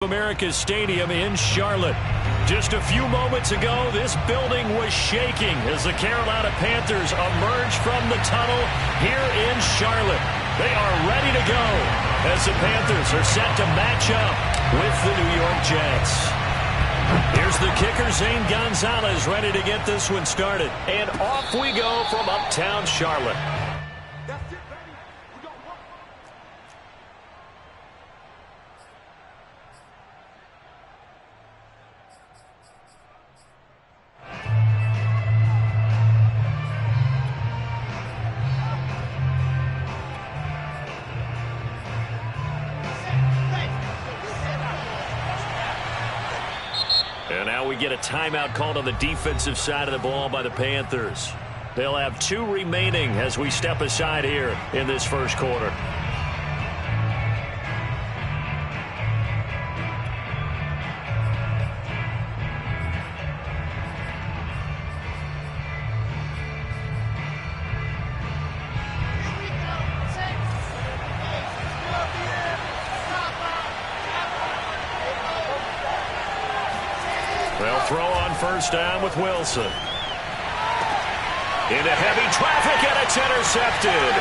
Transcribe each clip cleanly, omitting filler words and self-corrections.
America's Stadium in Charlotte. Just a few moments ago, this building was shaking as the Carolina Panthers emerged from the tunnel here in Charlotte. They are ready to go as the Panthers are set to match up with the New York Jets. Here's the kicker, Zane Gonzalez, ready to get this one started. And off we go from uptown Charlotte. And now we get a timeout called on the defensive side of the ball by the Panthers. They'll have 2 remaining as we step aside here in this first quarter. They'll throw on first down with Wilson. Into heavy traffic, and it's intercepted.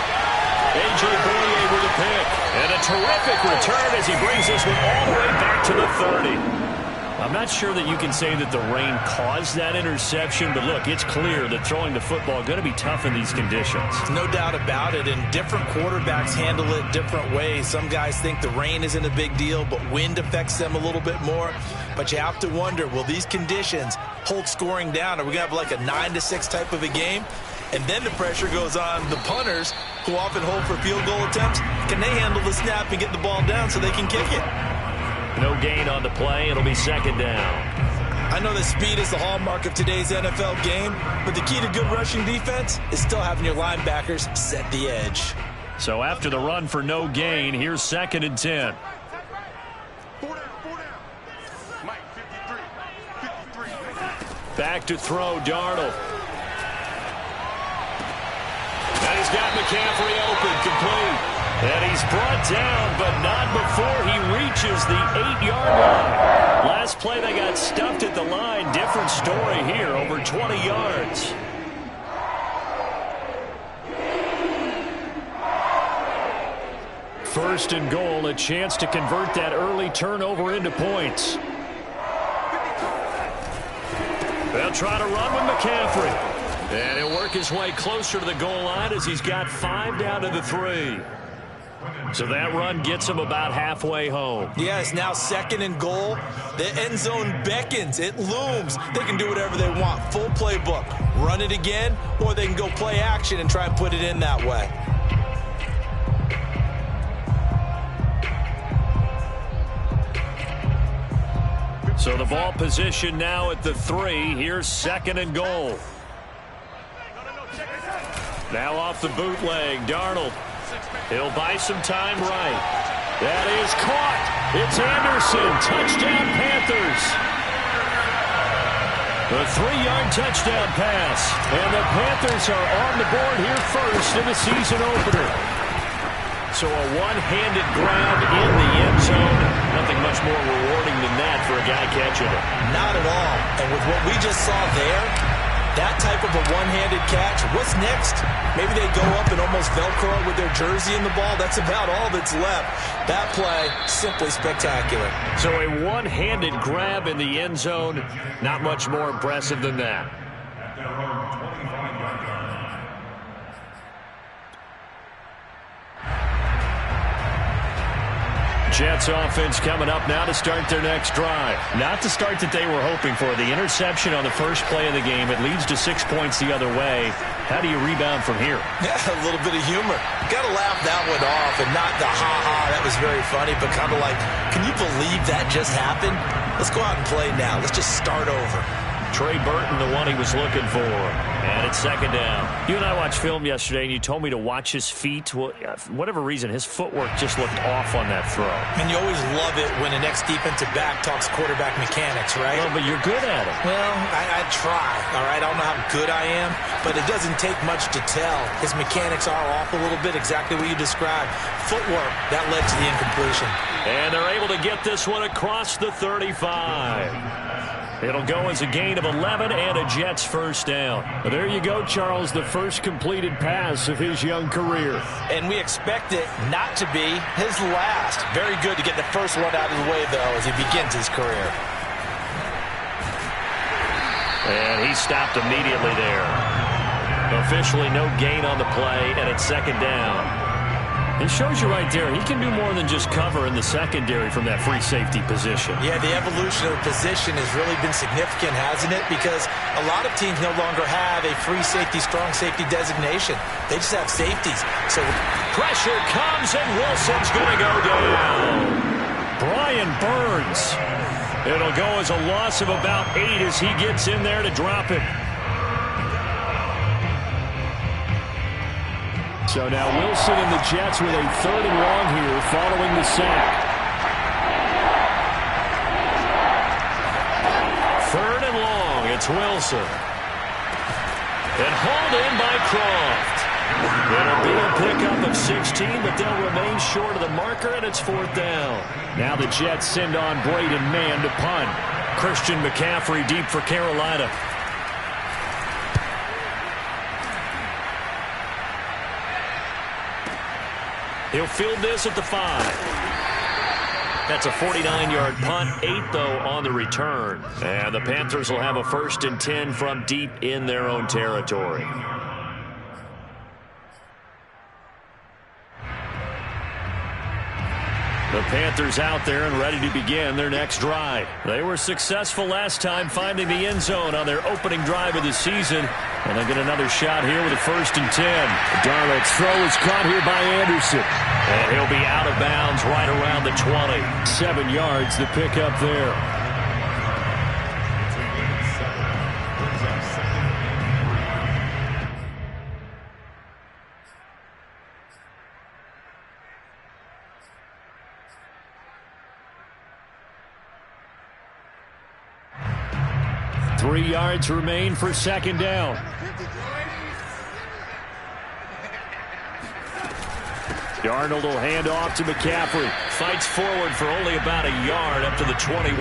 A.J. Boye with a pick. And a terrific return as he brings this one all the way back to the 30. I'm not sure that you can say that the rain caused that interception, but look, it's clear that throwing the football is going to be tough in these conditions. No doubt about it, and different quarterbacks handle it different ways. Some guys think the rain isn't a big deal, but wind affects them a little bit more. But you have to wonder, will these conditions hold scoring down? Are we going to have like a 9-6 type of a game? And then the pressure goes on the punters, who often hold for field goal attempts. Can they handle the snap and get the ball down so they can kick it? No gain on the play. It'll be second down. I know that speed is the hallmark of today's NFL game, but the key to good rushing defense is still having your linebackers set the edge. So after the run for no gain, here's 2nd and 10. Back to throw, Darnold. And he's got McCaffrey open, complete. And he's brought down, but not before he reaches the 8-yard line. Last play, they got stuffed at the line. Different story here, over 20 yards. First and goal, a chance to convert that early turnover into points. They'll try to run with McCaffrey. And he'll work his way closer to the goal line as he's got 5 down to the 3. So that run gets him about halfway home. Yeah, it's now 2nd and goal. The end zone beckons. It looms. They can do whatever they want. Full playbook. Run it again, or they can go play action and try and put it in that way. So the ball position now at the 3. Here's 2nd and goal. Now off the bootleg, Darnold. He'll buy some time right. That is caught. It's Anderson. Touchdown, Panthers. The 3-yard touchdown pass. And the Panthers are on the board here first in the season opener. So a one-handed grab in the end zone. Nothing much more rewarding than that for a guy catching it. Not at all. And with what we just saw there, that type of a one-handed catch, what's next? Maybe they go up and almost Velcro with their jersey in the ball. That's about all that's left. That play, simply spectacular. So a one-handed grab in the end zone, not much more impressive than that. Jets offense coming up now to start their next drive. Not the start that they were hoping for. The interception on the first play of the game. It leads to 6 points the other way. How do you rebound from here? Yeah, a little bit of humor. Got to laugh that one off and not the ha-ha. That was very funny, but kind of like, can you believe that just happened? Let's go out and play now. Let's just start over. Trey Burton, the one he was looking for. And it's second down. You and I watched film yesterday, and you told me to watch his feet. Well, for whatever reason, his footwork just looked off on that throw. And you always love it when the next defensive back talks quarterback mechanics, right? Well, but you're good at it. Well, I try, all right? I don't know how good I am, but it doesn't take much to tell. His mechanics are off a little bit, exactly what you described. Footwork, that led to the incompletion. And they're able to get this one across the 35. It'll go as a gain of 11 and a Jets first down. But there you go, Charles, the first completed pass of his young career. And we expect it not to be his last. Very good to get the first one out of the way, though, as he begins his career. And he stopped immediately there. Officially no gain on the play, and it's second down. It shows you right there, he can do more than just cover in the secondary from that free safety position. Yeah, the evolution of the position has really been significant, hasn't it? Because a lot of teams no longer have a free safety, strong safety designation. They just have safeties. So pressure comes, and Wilson's going to go down. Brian Burns. It'll go as a loss of about 8 as he gets in there to drop it. So now Wilson and the Jets with a 3rd and long here following the sack. 3rd and long, it's Wilson. And hauled in by Croft. It'll be a pickup of 16, but they'll remain short of the marker, and it's 4th down. Now the Jets send on Braden Mann to punt. Christian McCaffrey deep for Carolina. He'll field this at the 5. That's a 49-yard punt, 8, though, on the return. And the Panthers will have a 1st and 10 from deep in their own territory. The Panthers out there and ready to begin their next drive. They were successful last time finding the end zone on their opening drive of the season. And they get another shot here with a 1st and 10. Darnold's throw is caught here by Anderson. And he'll be out of bounds right around the 20. 7 yards the pickup there. Three yards remain for second down. Darnold will hand off to McCaffrey. Fights forward for only about a yard up to the 21.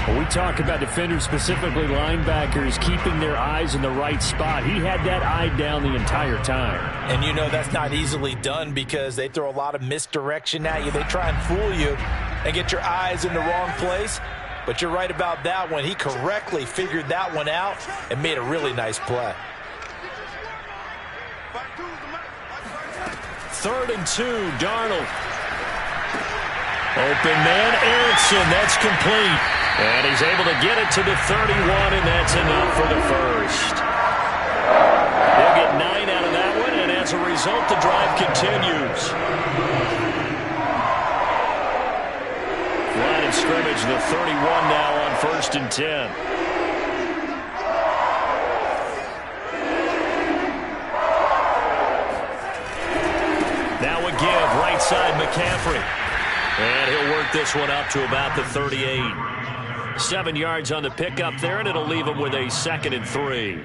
When we talk about defenders, specifically linebackers, keeping their eyes in the right spot, he had that eye down the entire time. And you know that's not easily done because they throw a lot of misdirection at you. They try and fool you and get your eyes in the wrong place. But you're right about that one. He correctly figured that one out and made a really nice play. 3rd and 2, Darnold. Open man, Erickson. That's complete. And he's able to get it to the 31, and that's enough for the first. They'll get 9 out of that one, and as a result, the drive continues. Line of scrimmage, the 31 now on 1st and 10. Now a give, right side McCaffrey. And he'll work this one up to about the 38. 7 yards on the pickup there, and it'll leave him with a 2nd and 3.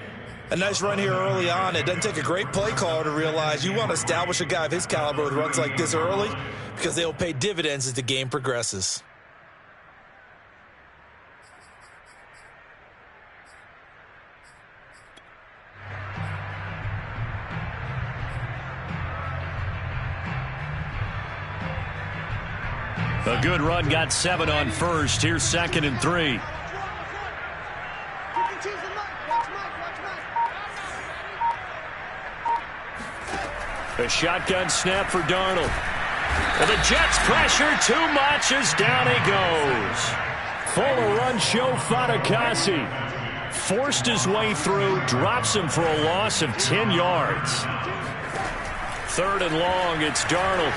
A nice run here early on. It doesn't take a great play caller to realize you want to establish a guy of his caliber with runs like this early because they will pay dividends as the game progresses. A good run, got 7 on first. Here's 2nd and 3. A shotgun snap for Darnold. And the Jets pressure too much as down he goes. Full run show Fatukasi. Forced his way through, drops him for a loss of 10 yards. 3rd and long, it's Darnold.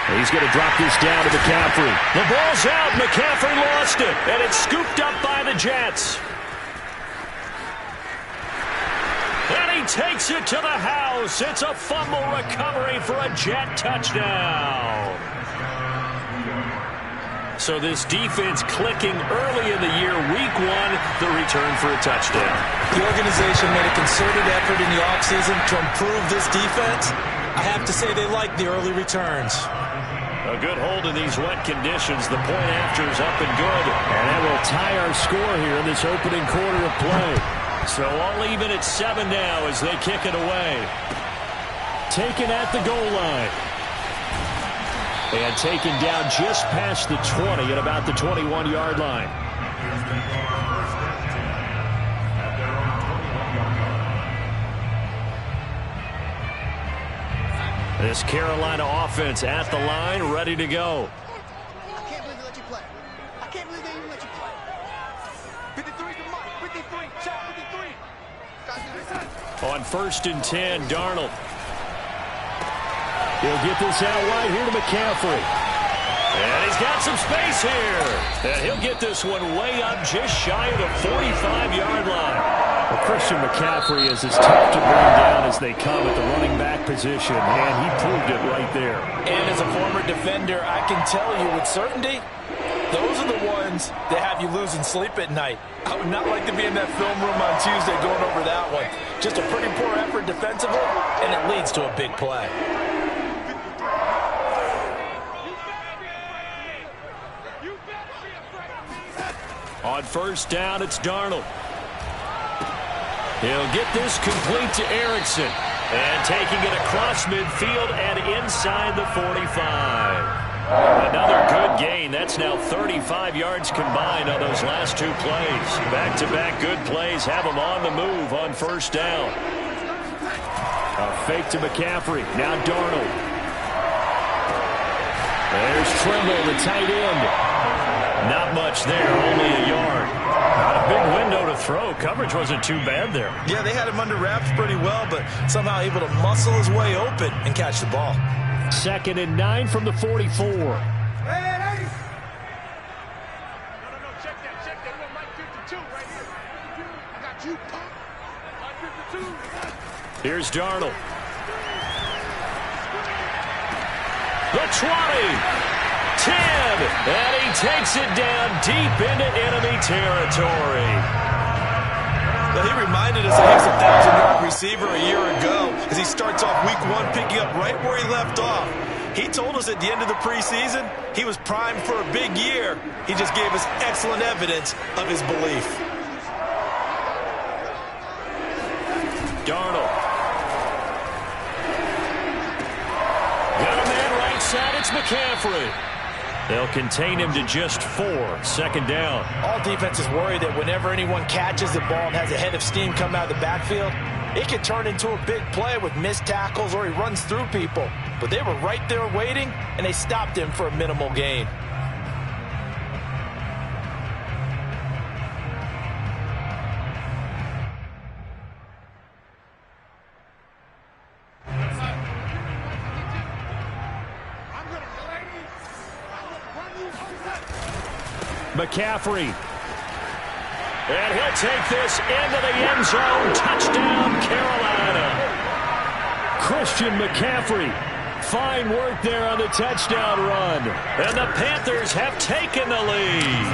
He's going to drop this down to McCaffrey. The ball's out. McCaffrey lost it, and it's scooped up by the Jets. And he takes it to the house. It's a fumble recovery for a Jet touchdown. So this defense clicking early in the year. Week 1, the return for a touchdown. The organization made a concerted effort in the offseason to improve this defense. I have to say they like the early returns. A good hold in these wet conditions. The point after is up and good. And that will tie our score here in this opening quarter of play. So all even at 7 now as they kick it away. Taken at the goal line. And taken down just past the 20 at about the 21-yard line. This Carolina offense at the line, ready to go. I can't believe they let you play. I can't believe they even let you play. 53's the mark. 53. Shot 53. On 1st and 10, Darnold. He'll get this out wide here to McCaffrey. And he's got some space here. And he'll get this one way up just shy of the 45-yard line. Well, Christian McCaffrey is as tough to bring down as they come at the running back position, and he proved it right there. And as a former defender, I can tell you with certainty, those are the ones that have you losing sleep at night. I would not like to be in that film room on Tuesday going over that one. Just a pretty poor effort defensively, and it leads to a big play. On 1st down, it's Darnold. He'll get this complete to Erickson. And taking it across midfield and inside the 45. Another good gain. That's now 35 yards combined on those last 2 plays. Back-to-back good plays have them on the move on 1st down. A fake to McCaffrey. Now Darnold. There's Trimble, the tight end. Not much there, only a yard. Not a big window to throw. Coverage wasn't too bad there. Yeah, they had him under wraps pretty well, but somehow able to muscle his way open and catch the ball. 2nd and 9 from the 44. Hey, ladies. No, check that. We're Mike 52 right here. I got you, punk. Mike 52. Here's Darnold. The 20. 10, and he takes it down deep into enemy territory. Well, he reminded us that he's a 1,000-yard receiver a year ago as he starts off week 1 picking up right where he left off. He told us at the end of the preseason he was primed for a big year. He just gave us excellent evidence of his belief. Darnold. Got a man right side. It's McCaffrey. They'll contain him to just 4. 2nd down. All defenses worry that whenever anyone catches the ball and has a head of steam come out of the backfield, it can turn into a big play with missed tackles or he runs through people. But they were right there waiting, and they stopped him for a minimal gain. McCaffrey. And he'll take this into the end zone. Touchdown, Carolina. Christian McCaffrey. Fine work there on the touchdown run. And the Panthers have taken the lead.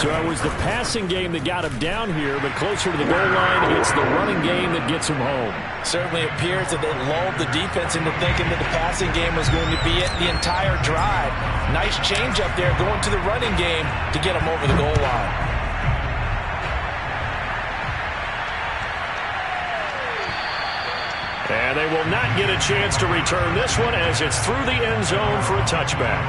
So it was the passing game that got him down here, but closer to the goal line, it's the running game that gets him home. Certainly appears that they lulled the defense into thinking that the passing game was going to be it the entire drive. Nice change up there going to the running game to get him over the goal line. And they will not get a chance to return this one as it's through the end zone for a touchback.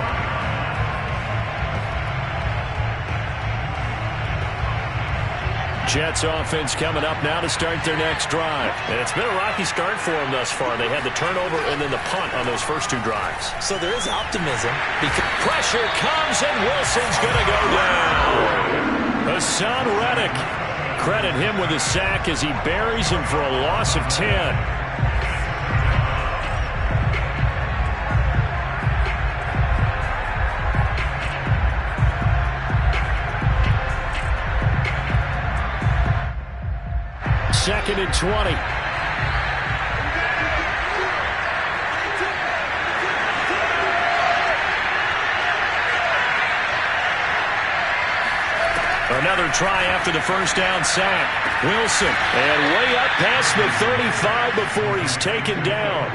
Jets offense coming up now to start their next drive. And it's been a rocky start for them thus far. They had the turnover and then the punt on those first 2 drives. So there is optimism. Because pressure comes and Wilson's going to go down. Hassan Reddick. Credit him with a sack as he buries him for a loss of 10. and 20. Another try after the first down sack. Wilson, and way up past the 35 before he's taken down.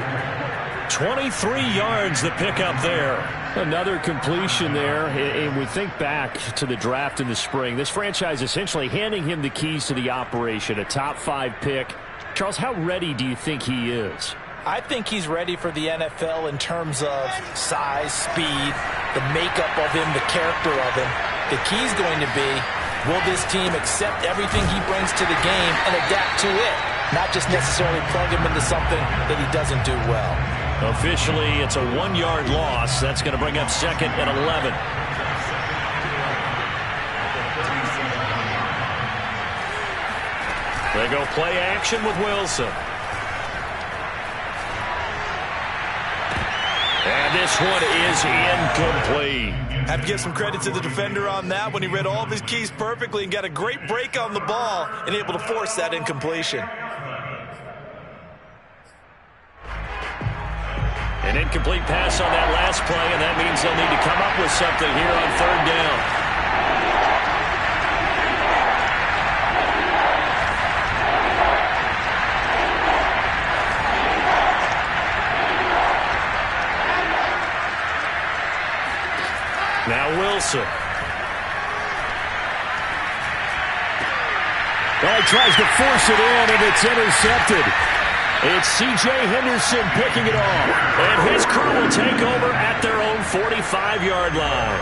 23 yards the pickup there. Another completion there, and we think back to the draft in the spring. This franchise essentially handing him the keys to the operation, a top 5 pick. Charles, how ready do you think he is? I think he's ready for the NFL in terms of size, speed, the makeup of him, the character of him. The key's going to be, will this team accept everything he brings to the game and adapt to it? Not just necessarily plug him into something that he doesn't do well. Officially, it's a 1-yard loss. That's going to bring up 2nd and 11. They go play action with Wilson. And this one is incomplete. I have to give some credit to the defender on that when he read all of his keys perfectly and got a great break on the ball and able to force that incompletion. An incomplete pass on that last play, and that means they'll need to come up with something here on 3rd down. Now Wilson. Well, he tries to force it in, and it's intercepted. It's C.J. Henderson picking it off. And his crew will take over at their own 45-yard line.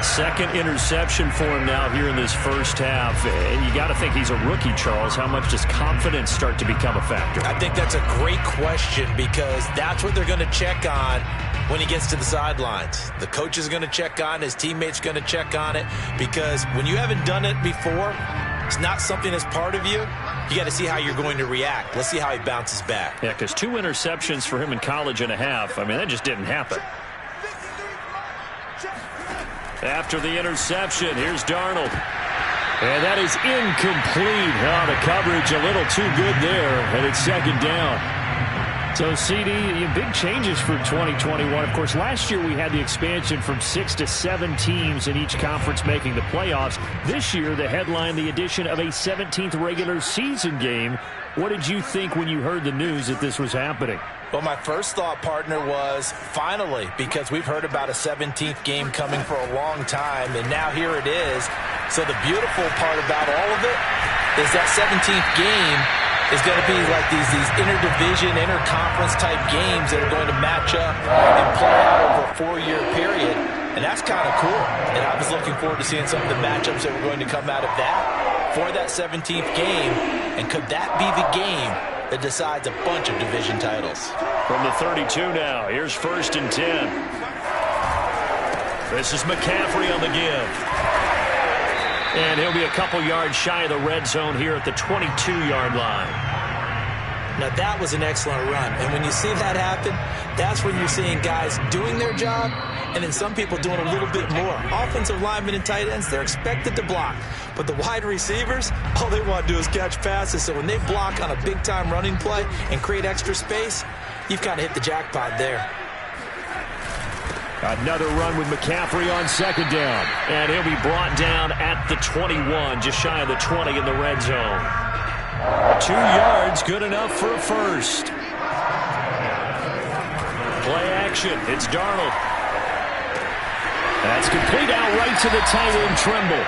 2nd interception for him now here in this first half. And you got to think he's a rookie, Charles. How much does confidence start to become a factor? I think that's a great question because that's what they're going to check on when he gets to the sidelines. The coach is going to check on, his teammates going to check on it, because when you haven't done it before, it's not something that's part of you. You got to see how you're going to react. Let's see how he bounces back. Yeah, because 2 interceptions for him in college and a half. I mean, that just didn't happen. After the interception, here's Darnold. And that is incomplete. Oh, the coverage a little too good there, and it's 2nd down. So, CD, big changes for 2021. Of course, last year we had the expansion from 6 to 7 teams in each conference making the playoffs. This year, the headline, the addition of a 17th regular season game. What did you think when you heard the news that this was happening? Well, my first thought, partner, was finally, because we've heard about a 17th game coming for a long time, and now here it is. So the beautiful part about all of it is that 17th game is going to be like these interdivision, interconference type games that are going to match up and play out over a 4-year period. And that's kind of cool. And I was looking forward to seeing some of the matchups that were going to come out of that for that 17th game. And could that be the game that decides a bunch of division titles? From the 32 now, here's 1st and 10. This is McCaffrey on the give. And he'll be a couple yards shy of the red zone here at the 22-yard line. Now, that was an excellent run. And when you see that happen, that's when you're seeing guys doing their job and then some people doing a little bit more. Offensive linemen and tight ends, they're expected to block. But the wide receivers, all they want to do is catch passes. So when they block on a big-time running play and create extra space, you've kind of hit the jackpot there. Another run with McCaffrey on 2nd down. And he'll be brought down at the 21, just shy of the 20 in the red zone. 2 yards, good enough for a first. Play action, it's Darnold. That's complete out right to the tight end, Trimble.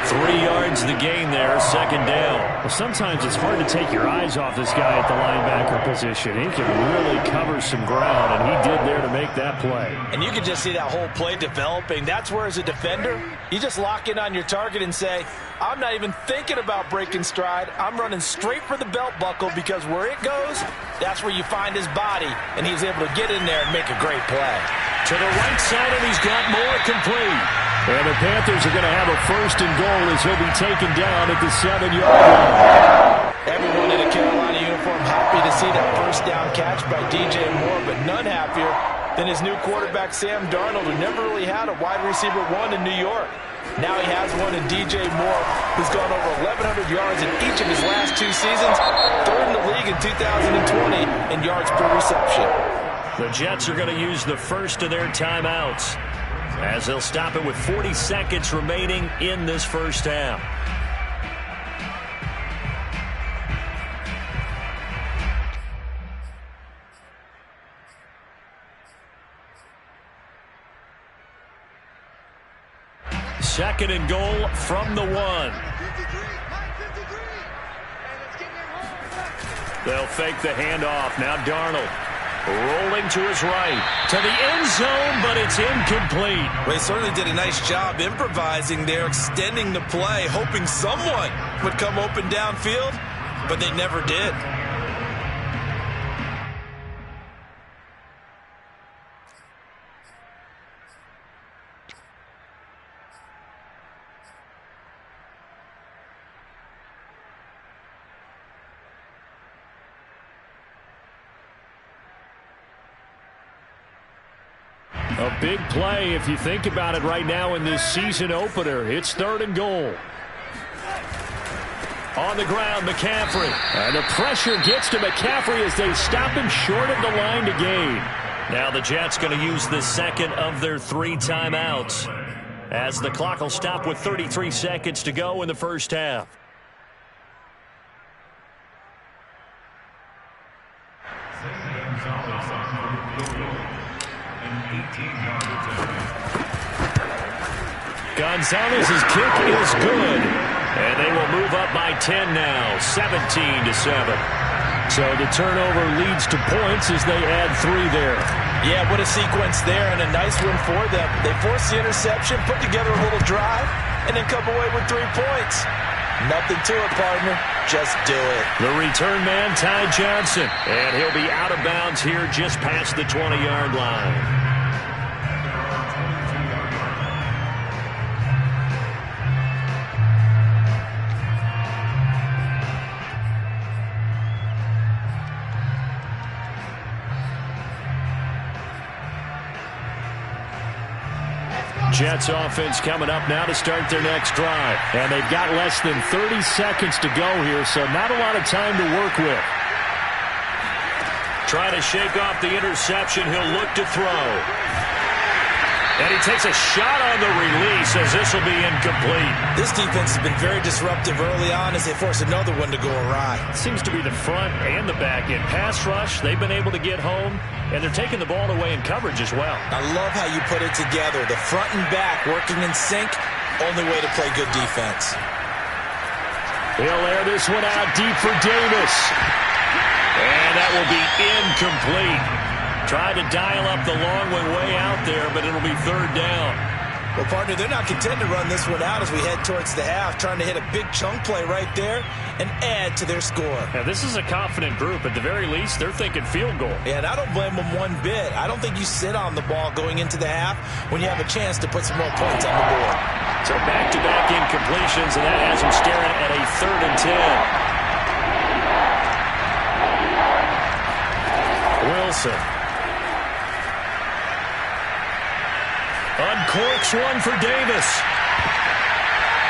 3 yards the gain there, 2nd down. Well, sometimes it's hard to take your eyes off this guy at the linebacker position. He can really cover some ground, and he did there to make that play. And you can just see that whole play developing. That's where, as a defender, you just lock in on your target and say, I'm not even thinking about breaking stride. I'm running straight for the belt buckle because where it goes, that's where you find his body. And he was able to get in there and make a great play. To the right side, and he's got more complete. And the Panthers are going to have a 1st and goal as he'll be taken down at the 7-yard line. Everyone in a Carolina uniform happy to see that first down catch by DJ Moore, but none happier than his new quarterback, Sam Darnold, who never really had a wide receiver one in New York. Now he has one in DJ Moore, who's gone over 1,100 yards in each of his last 2 seasons, third in the league in 2020 in yards per reception. The Jets are going to use the first of their timeouts, as they'll stop it with 40 seconds remaining in this first half. Second and goal from the 1. They'll fake the handoff. Now Darnold rolling to his right to the end zone, but it's incomplete. Well, he certainly did a nice job improvising there, extending the play, hoping someone would come open downfield, but they never did. A big play if you think about it right now in this season opener. It's third and goal. On the ground, McCaffrey. And the pressure gets to McCaffrey as they stop him short of the line to gain. Now the Jets going to use the second of their 3 timeouts, as the clock will stop with 33 seconds to go in the first half. Gonzalez's kick is good, and they will move up by 10 now, 17-7. So the turnover leads to points as they add 3 there. Yeah, what a sequence there, and a nice win for them. They force the interception, put together a little drive, and then come away with 3 points. Nothing to it, partner. Just do it. The return man, Ty Johnson, and he'll be out of bounds here just past the 20-yard line. Jets offense coming up now to start their next drive. And they've got less than 30 seconds to go here, so not a lot of time to work with. Trying to shake off the interception. He'll look to throw. And he takes a shot on the release as this will be incomplete. This defense has been very disruptive early on as they force another one to go awry. Seems to be the front and the back end. Pass rush, they've been able to get home, and they're taking the ball away in coverage as well. I love how you put it together. The front and back working in sync, only way to play good defense. He'll air this one out deep for Davis. And that will be incomplete. Tried to dial up the long one way out there, but it'll be third down. Well, partner, they're not content to run this one out as we head towards the half, trying to hit a big chunk play right there and add to their score. Now, this is a confident group. At the very least, they're thinking field goal. Yeah, and I don't blame them one bit. I don't think you sit on the ball going into the half when you have a chance to put some more points on the board. So back-to-back incompletions, and that has them staring at a 3rd and 10. Wilson. Uncorks one for Davis.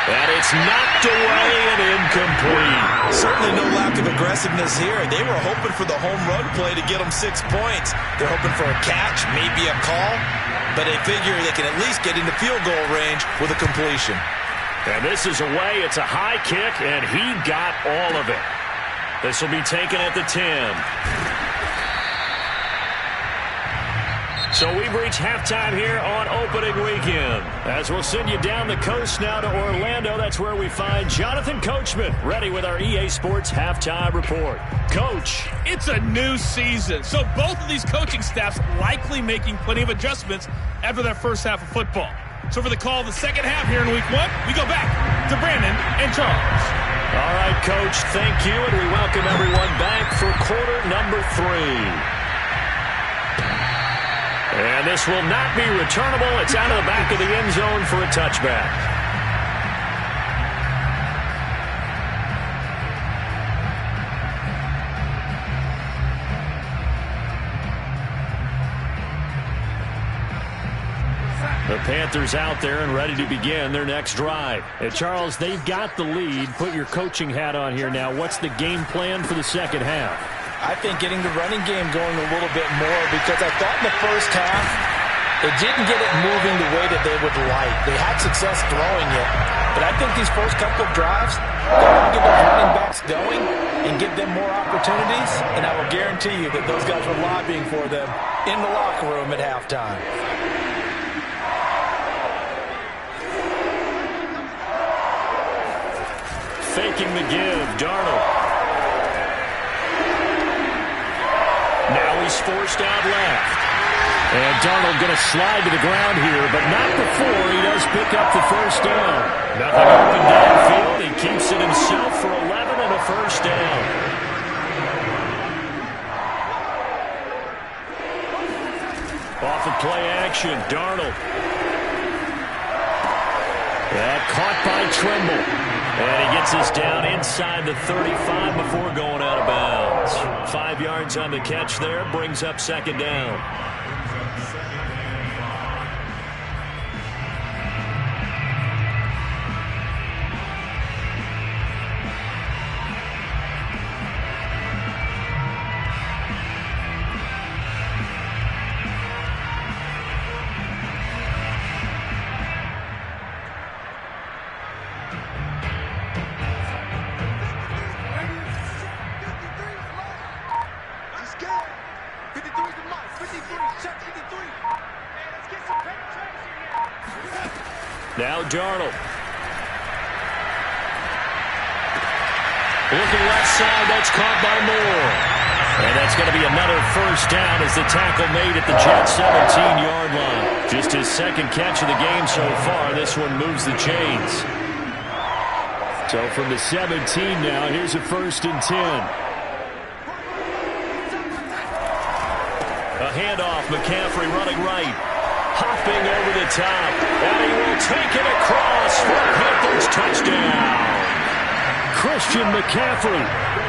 And it's knocked away and incomplete. Certainly no lack of aggressiveness here. They were hoping for the home run play to get them 6 points. They're hoping for a catch, maybe a call, but they figure they can at least get into field goal range with a completion. And this is away. It's a high kick, and he got all of it. This will be taken at the 10. So we've reached halftime here on opening weekend. As we'll send you down the coast now to Orlando, that's where we find Jonathan Coachman ready with our EA Sports Halftime Report. Coach. It's a new season, so both of these coaching staffs likely making plenty of adjustments after their first half of football. So for the call of the second half here in week 1, we go back to Brandon and Charles. All right, Coach, thank you, and we welcome everyone back for quarter number 3. And this will not be returnable. It's out of the back of the end zone for a touchback. The Panthers out there and ready to begin their next drive. And Charles, they've got the lead. Put your coaching hat on here now. What's the game plan for the second half? I think getting the running game going a little bit more, because I thought in the first half it didn't get it moving the way that they would like. They had success throwing it, but I think these first couple of drives, they want to get those running backs going and give them more opportunities, and I will guarantee you that those guys were lobbying for them in the locker room at halftime. Faking the give, Darnold. Now he's forced out left. And Darnold going to slide to the ground here, but not before he does pick up the first down. Nothing open downfield. He keeps it himself for 11 and a first down. Off of play action, Darnold. That caught by Trimble. And he gets us down inside the 35 before going out of bounds. 5 yards on the catch there, brings up second down. Now Darnold. Looking left side, that's caught by Moore. And that's going to be another first down as the tackle made at the Jets' 17-yard line. Just his second catch of the game so far. This one moves the chains. So from the 17 now, here's a 1st and 10. A handoff, McCaffrey running right. Hopping over the top, and he will take it across for a Panthers touchdown. Christian McCaffrey,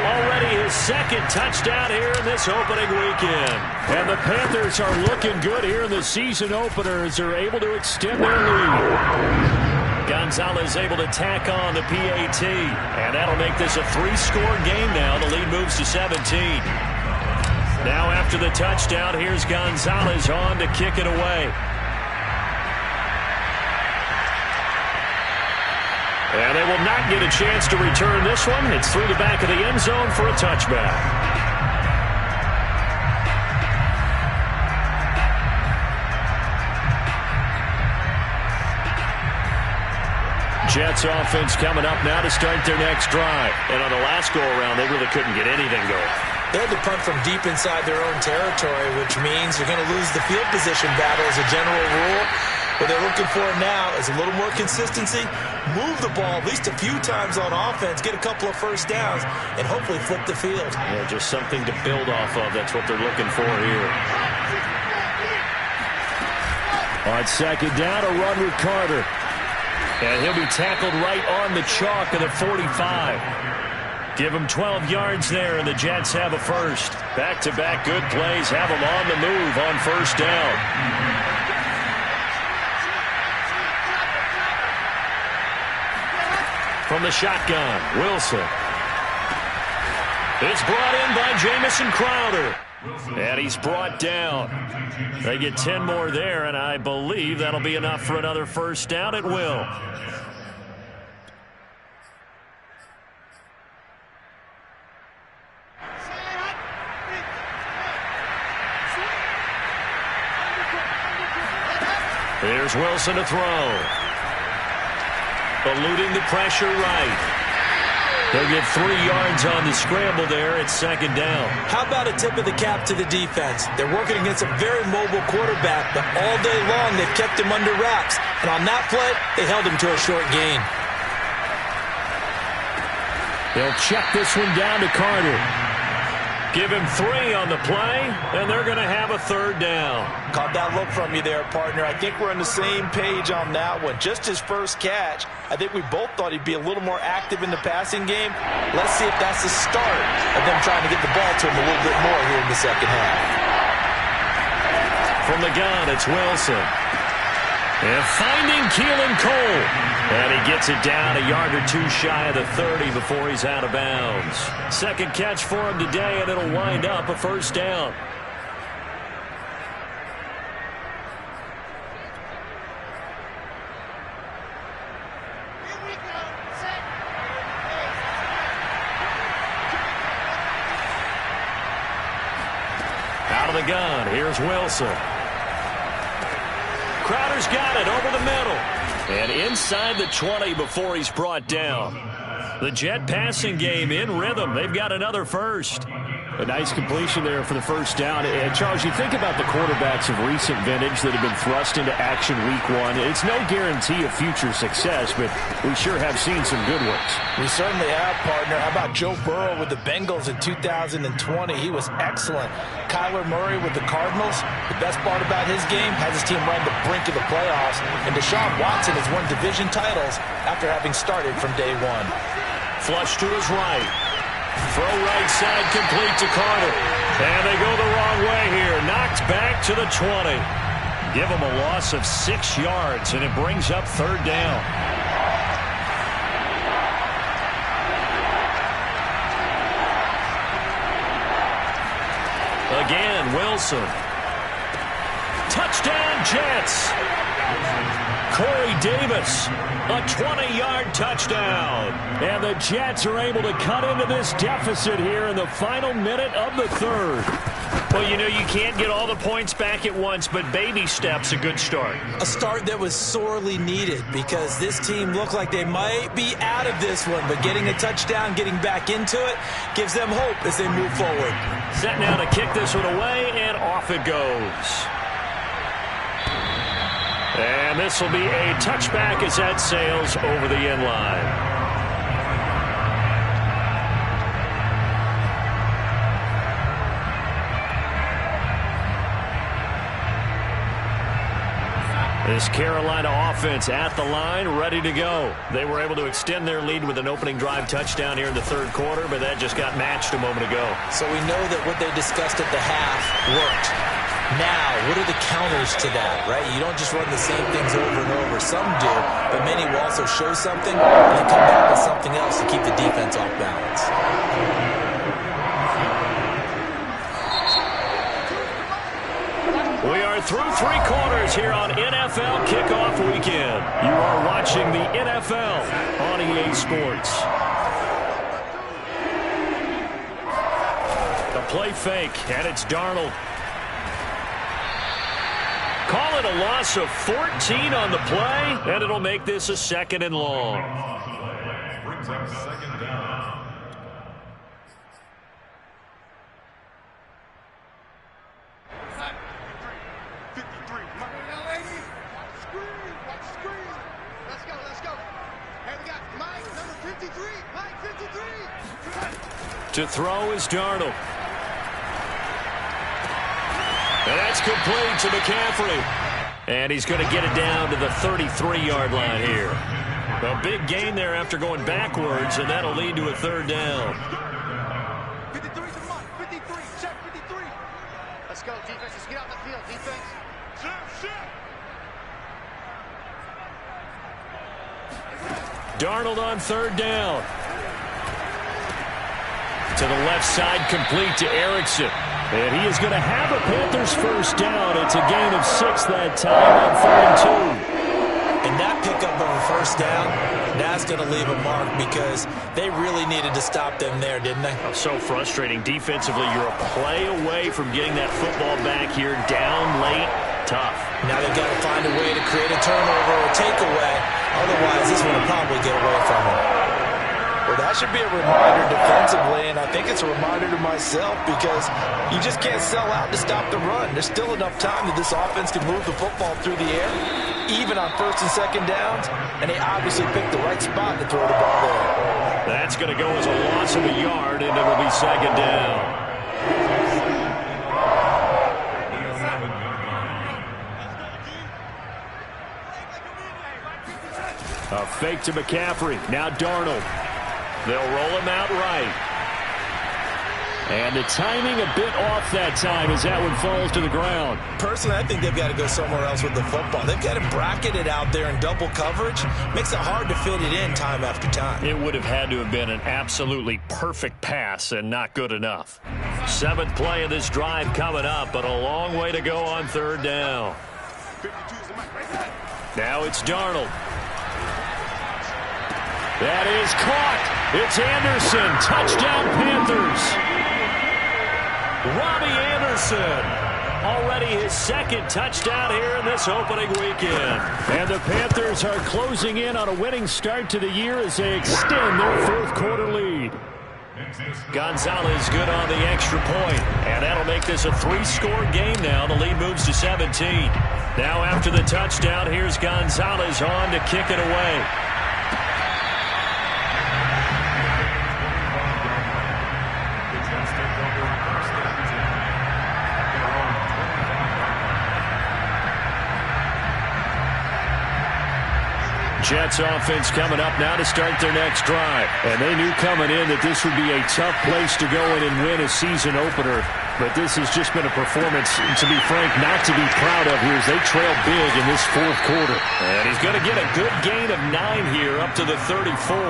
already his second touchdown here in this opening weekend. And the Panthers are looking good here in the season opener as they're able to extend their lead. Gonzalez able to tack on the PAT, and that'll make this a 3-score game now. The lead moves to 17. Now after the touchdown, here's Gonzalez on to kick it away. And they will not get a chance to return this one. It's through the back of the end zone for a touchback. Jets offense coming up now to start their next drive. And on the last go-around, they really couldn't get anything going. They had to punt from deep inside their own territory, which means they're going to lose the field position battle as a general rule. What they're looking for now is a little more consistency, move the ball at least a few times on offense, get a couple of first downs, and hopefully flip the field. Yeah, just something to build off of. That's what they're looking for here. On second down, a run with Carter. And he'll be tackled right on the chalk of the 45. Give him 12 yards there, and the Jets have a first. Back-to-back good plays have them on the move on first down. From the shotgun, Wilson. It's brought in by Jamison Crowder. And he's brought down. They get 10 more there, and I believe that'll be enough for another first down. It will. Here's Wilson to throw. Eluding the pressure right. They'll get 3 yards on the scramble there at second down. How about a tip of the cap to the defense? They're working against a very mobile quarterback, but all day long they've kept him under wraps. And on that play, they held him to a short gain. They'll check this one down to Carter. Give him 3 on the play, and they're going to have a third down. Caught that look from you there, partner. I think we're on the same page on that one. Just his first catch. I think we both thought he'd be a little more active in the passing game. Let's see if that's the start of them trying to get the ball to him a little bit more here in the second half. From the gun, it's Wilson. And finding Keelan Cole. And he gets it down a yard or two shy of the 30 before he's out of bounds. Second catch for him today, and it'll wind up a first down. Out of the gun, here's Wilson. Crowder's got it over the middle. And inside the 20 before he's brought down. The Jet passing game in rhythm. They've got another first. A nice completion there for the first down. And Charles, you think about the quarterbacks of recent vintage that have been thrust into action week one. It's no guarantee of future success, but we sure have seen some good ones. We certainly have, partner. How about Joe Burrow with the Bengals in 2020? He was excellent. Kyler Murray with the Cardinals. The best part about his game has his team right on the brink of the playoffs. And Deshaun Watson has won division titles after having started from day one. Flush to his right. Throw right side complete to Carter. And they go the wrong way here. Knocked back to the 20. Give them a loss of 6 yards, and it brings up third down. Again, Wilson. Touchdown, Jets. Corey Davis, a 20-yard touchdown. And the Jets are able to cut into this deficit here in the final minute of the third. Well, you know, you can't get all the points back at once, but baby steps a good start. A start that was sorely needed because this team looked like they might be out of this one, but getting a touchdown, getting back into it, gives them hope as they move forward. Set now to kick this one away, and off it goes. And this will be a touchback as that sails over the end line. This Carolina offense at the line, ready to go. They were able to extend their lead with an opening drive touchdown here in the third quarter, but that just got matched a moment ago. So we know that what they discussed at the half worked. Now, what are the counters to that, right? You don't just run the same things over and over. Some do, but many will also show something and then come back with something else to keep the defense off balance. We are through 3 quarters here on NFL Kickoff Weekend. You are watching the NFL on EA Sports. The play fake, and it's Darnold. Call it a loss of 14 on the play, and it'll make this a 2nd and long. Brings up 2nd down. To throw is Darnold. And that's complete to McCaffrey. And he's going to get it down to the 33-yard line here. A big gain there after going backwards, and that'll lead to a third down. 53's a mark. 53. Check 53. Let's go, defense. Let's get out the field, defense. Darnold on third down. To the left side, complete to Erickson. And he is going to have a Panthers first down. It's a gain of 6 that time on 3rd and 2. And that pickup of a first down, that's going to leave a mark because they really needed to stop them there, didn't they? So frustrating. Defensively, you're a play away from getting that football back here. Down late, tough. Now they've got to find a way to create a turnover or takeaway. Otherwise, this one will probably get away from them. Well, that should be a reminder defensively, and I think it's a reminder to myself because you just can't sell out to stop the run. There's still enough time that this offense can move the football through the air, even on 1st and 2nd downs, and they obviously picked the right spot to throw the ball there. That's going to go as a loss of a yard, and it'll be 2nd down. A fake to McCaffrey. Now Darnold. They'll roll him out right. And the timing a bit off that time as that one falls to the ground. Personally, I think they've got to go somewhere else with the football. They've got to bracket it out there in double coverage. Makes it hard to fit it in time after time. It would have had to have been an absolutely perfect pass and not good enough. 7th play of this drive coming up, but a long way to go on 3rd down. Now it's Darnold. That is caught. It's Anderson. Touchdown, Panthers. Robbie Anderson, already his 2nd touchdown here in this opening weekend. And the Panthers are closing in on a winning start to the year as they extend their 4th quarter lead. Gonzalez good on the extra point, and that'll make this a 3-score game now. The lead moves to 17. Now after the touchdown, here's Gonzalez on to kick it away. Jets offense coming up now to start their next drive. And they knew coming in that this would be a tough place to go in and win a season opener. But this has just been a performance, to be frank, not to be proud of here as they trail big in this 4th quarter. And he's going to get a good gain of 9 here up to the 34.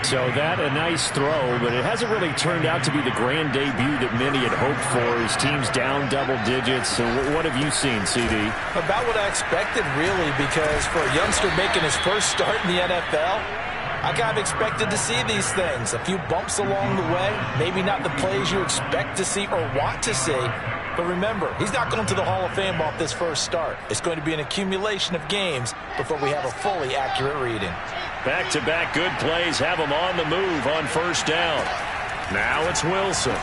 So that a nice throw, but it hasn't really turned out to be the grand debut that many had hoped for. His team's down double digits. So what have you seen, CD? About what I expected, really, because for a youngster making his first start in the NFL, I kind of expected to see these things. A few bumps along the way, maybe not the plays you expect to see or want to see. But remember, he's not going to the Hall of Fame off this first start. It's going to be an accumulation of games before we have a fully accurate reading. Back-to-back good plays have him on the move on 1st down. Now it's Wilson.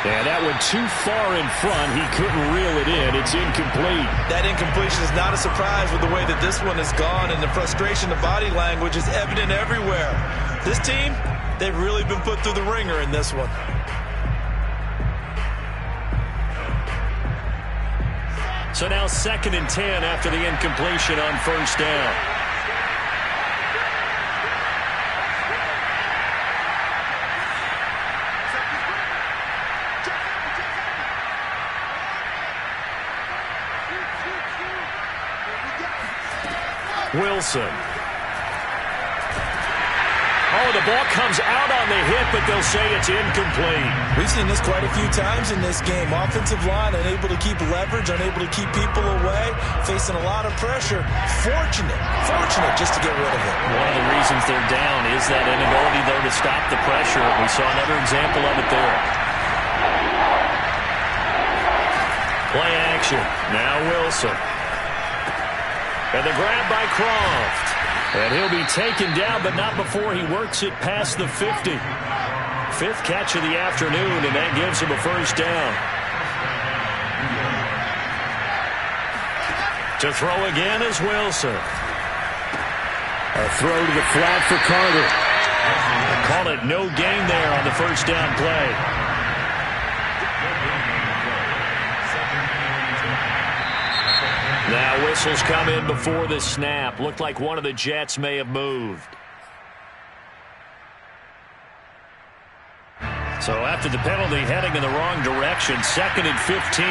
And that one too far in front. He couldn't reel it in. It's incomplete. That incompletion is not a surprise with the way that this one has gone, and the frustration of body language is evident everywhere. This team, they've really been put through the ringer in this one. So now 2nd and 10 after the incompletion on 1st down. Wilson. Oh, the ball comes out on the hit, but they'll say it's incomplete. We've seen this quite a few times in this game. Offensive line unable to keep leverage, unable to keep people away, facing a lot of pressure. Fortunate just to get rid of it. One of the reasons they're down is that inability, though, to stop the pressure. We saw another example of it there. Play action. Now Wilson. And the grab by Croft. And he'll be taken down, but not before he works it past the 50. 5th catch of the afternoon, and that gives him a 1st down. To throw again is Wilson. A throw to the flat for Carter. Call it no gain there on the 1st down play. Now whistles come in before the snap. Looked like one of the Jets may have moved. So after the penalty, heading in the wrong direction, 2nd and 15.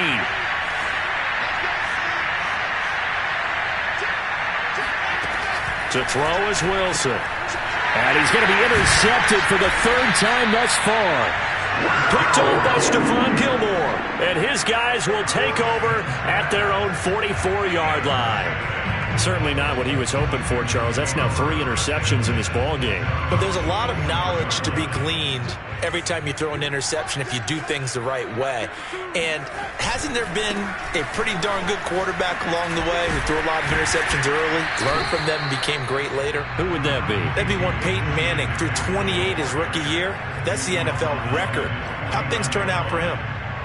To throw is Wilson. And he's going to be intercepted for the 3rd time thus far. Picked off by Stephon Gilmore. And his guys will take over at their own 44-yard line. Certainly not what he was hoping for, Charles. That's now 3 interceptions in this ball game. But there's a lot of knowledge to be gleaned every time you throw an interception if you do things the right way. And hasn't there been a pretty darn good quarterback along the way who threw a lot of interceptions early, learned from them, and became great later? Who would that be? That'd be one Peyton Manning. Threw 28 his rookie year. That's the NFL record. How'd things turn out for him?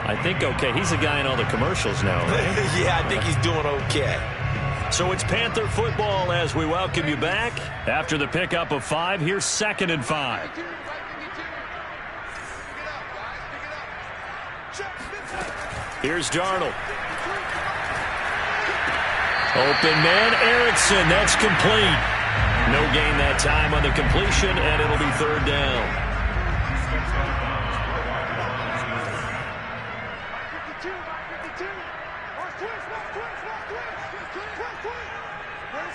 I think okay. He's the guy in all the commercials now, right? Yeah, I think he's doing okay. So it's Panther football as we welcome you back. After the pickup of 5, here's 2nd and 5. Here's Darnold. Open man, Erickson. That's complete. No gain that time on the completion, and it'll be third down.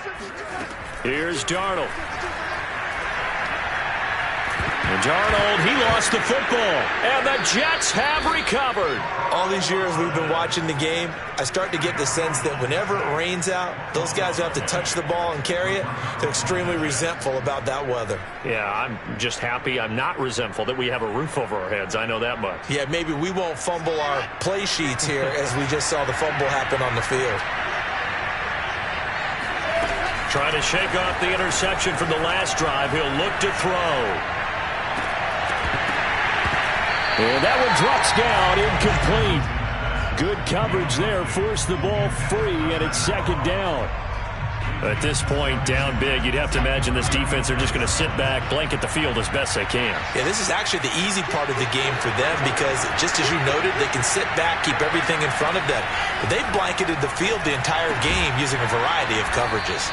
52. Here's Darnold. And Darnold, he lost the football. And the Jets have recovered. All these years we've been watching the game, I start to get the sense that whenever it rains out, those guys who have to touch the ball and carry it, they're extremely resentful about that weather. Yeah, I'm just happy I'm not resentful that we have a roof over our heads. I know that much. Yeah, maybe we won't fumble our play sheets here as we just saw the fumble happen on the field. Trying to shake off the interception from the last drive. He'll look to throw. And that one drops down, incomplete. Good coverage there, forced the ball free, and it's second down. At this point, down big, you'd have to imagine this defense are just going to sit back, blanket the field as best they can. Yeah, this is actually the easy part of the game for them because, just as you noted, they can sit back, keep everything in front of them. But they've blanketed the field the entire game using a variety of coverages.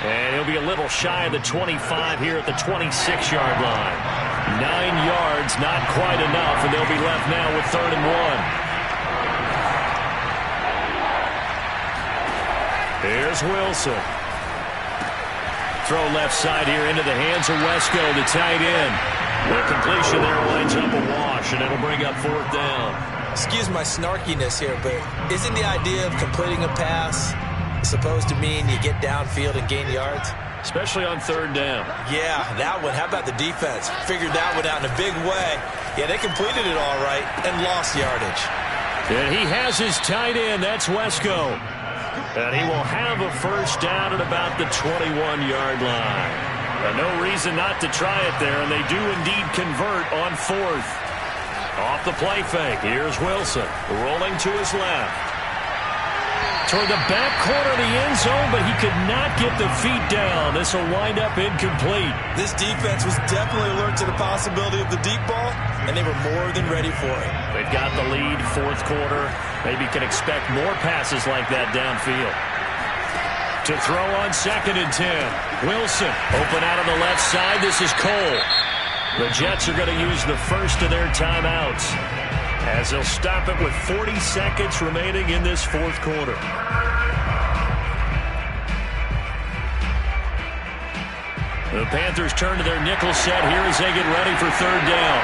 And he'll be a little shy of the 25 here at the 26-yard line. 9 yards, not quite enough, and they'll be left now with 3rd and 1. Here's Wilson. Throw left side here into the hands of Wesco, the tight end. The completion there winds up a wash, and it'll bring up 4th down. Excuse my snarkiness here, but isn't the idea of completing a pass supposed to mean you get downfield and gain yards? Especially on 3rd down. Yeah, that one. How about the defense? Figured that one out in a big way. Yeah, they completed it all right and lost yardage. And he has his tight end. That's Wesco. And he will have a 1st down at about the 21-yard line. No reason not to try it there, and they do indeed convert on 4th. Off the play fake. Here's Wilson rolling to his left. Toward the back corner of the end zone, but he could not get the feet down. This will wind up incomplete. This defense was definitely alert to the possibility of the deep ball, and they were more than ready for it. They've got the lead, 4th quarter. Maybe can expect more passes like that downfield. To throw on 2nd and 10. Wilson open out on the left side. This is Cole. The Jets are going to use the first of their timeouts, as they'll stop it with 40 seconds remaining in this 4th quarter. The Panthers turn to their nickel set here as they get ready for 3rd down.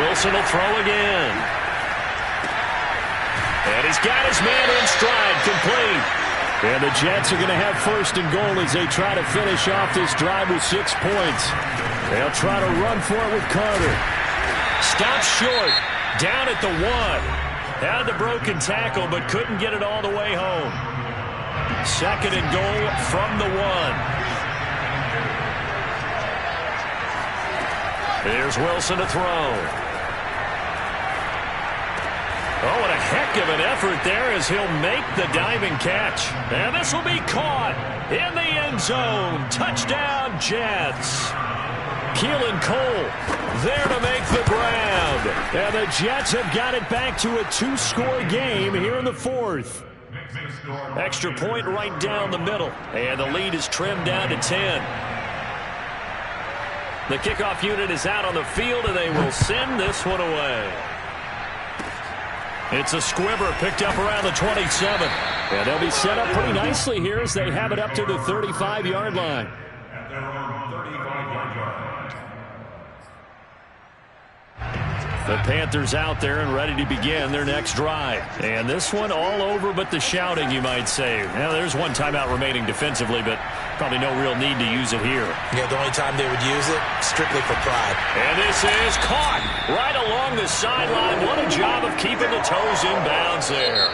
Wilson will throw again. And he's got his man in stride, complete. And the Jets are going to have 1st and goal as they try to finish off this drive with 6 points. They'll try to run for it with Carter. Stopped short, down at the 1. Had the broken tackle, but couldn't get it all the way home. 2nd and goal from the 1. Here's Wilson to throw. Oh, what a heck of an effort there as he'll make the diving catch. And this will be caught in the end zone. Touchdown, Jets. Keelan Cole there to make the grab. And the Jets have got it back to a 2-score game here in the 4th. Extra point right down the middle. And the lead is trimmed down to 10. The kickoff unit is out on the field, and they will send this one away. It's a squibber picked up around the 27. And they'll be set up pretty nicely here as they have it up to the 35-yard line. At their own 35-yard line. The Panthers out there and ready to begin their next drive. And this one all over but the shouting, you might say. Now, there's one timeout remaining defensively, but probably no real need to use it here. Yeah, the only time they would use it, strictly for pride. And this is caught right along the sideline. What a job of keeping the toes in bounds there.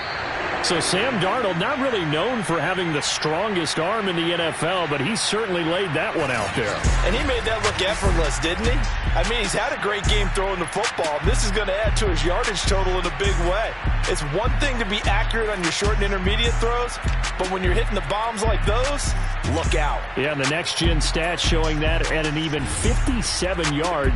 So Sam Darnold, not really known for having the strongest arm in the NFL, but he certainly laid that one out there. And he made that look effortless, didn't he? I mean, he's had a great game throwing the football. This is going to add to his yardage total in a big way. It's one thing to be accurate on your short and intermediate throws, but when you're hitting the bombs like those, look out. Yeah, and the next-gen stats showing that at an even 57 yards.